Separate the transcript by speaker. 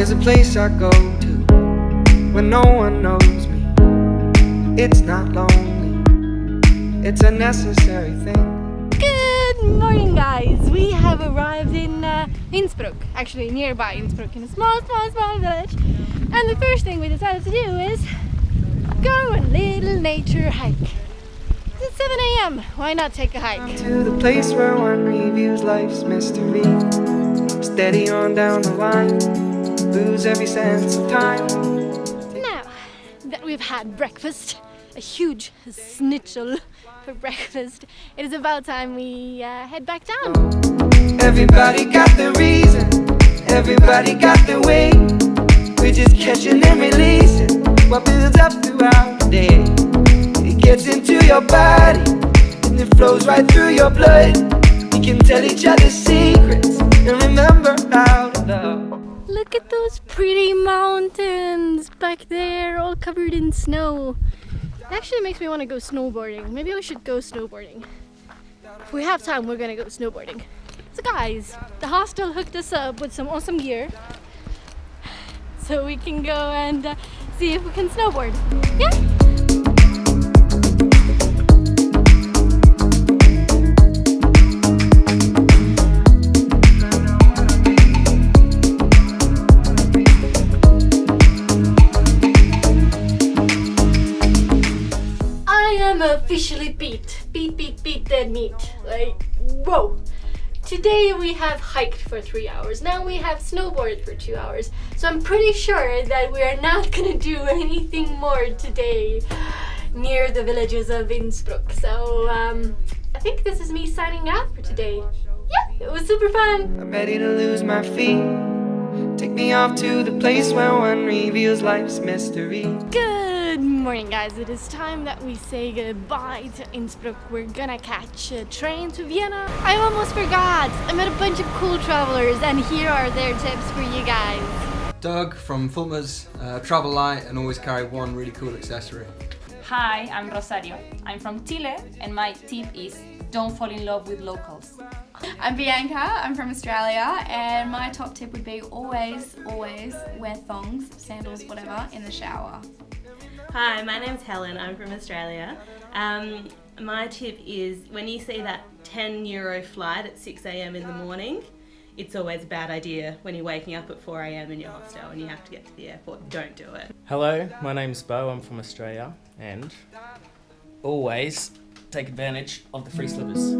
Speaker 1: There's a place I go to when no one knows me. It's not lonely, it's a necessary thing.
Speaker 2: Good morning, guys! We have arrived in Innsbruck, actually nearby Innsbruck, in a small village. And the first thing we decided to do is go a little nature hike. It's 7 a.m. Why not take a hike?
Speaker 1: To the place where one reviews life's mystery. Steady on down the line, lose every sense of time.
Speaker 2: Now that we've had breakfast, a huge schnitzel for breakfast, it is about time we head back down.
Speaker 1: Everybody got the reason, everybody got the way. We're just catching and releasing what builds up throughout the day. It gets into your body and it flows right through your blood. We can tell each other secrets and remember how to love.
Speaker 2: Look at those pretty mountains back there, all covered in snow. It actually makes me want to go snowboarding. Maybe we should go snowboarding. If we have time, we're gonna go snowboarding. So guys, the hostel hooked us up with some awesome gear, so we can go and see if we can snowboard. Yeah? Officially beat dead meat. Like, whoa! Today we have hiked for 3 hours. Now we have snowboarded for 2 hours. So I'm pretty sure that we are not gonna do anything more today near the villages of Innsbruck. So I think this is me signing out for today. Yeah, it was super fun.
Speaker 1: I'm ready to lose my feet. Take me off to the place where one reveals life's mystery.
Speaker 2: Good morning, guys. It is time that we say goodbye to Innsbruck. We're gonna catch a train to Vienna. I almost forgot. I met a bunch of cool travelers and here are their tips for you guys.
Speaker 3: Doug from Fulmer's, travel light and always carry one really cool accessory.
Speaker 4: Hi, I'm Rosario. I'm from Chile and my tip is don't fall in love with locals.
Speaker 5: I'm Bianca, I'm from Australia, and my top tip would be always wear thongs, sandals, whatever, in the shower.
Speaker 6: Hi, my name's Helen, I'm from Australia. My tip is when you see that €10 flight at 6 a.m. in the morning, it's always a bad idea when you're waking up at 4 a.m. in your hostel and you have to get to the airport. Don't do it.
Speaker 7: Hello, my name's Bo, I'm from Australia, and always take advantage of the free slippers.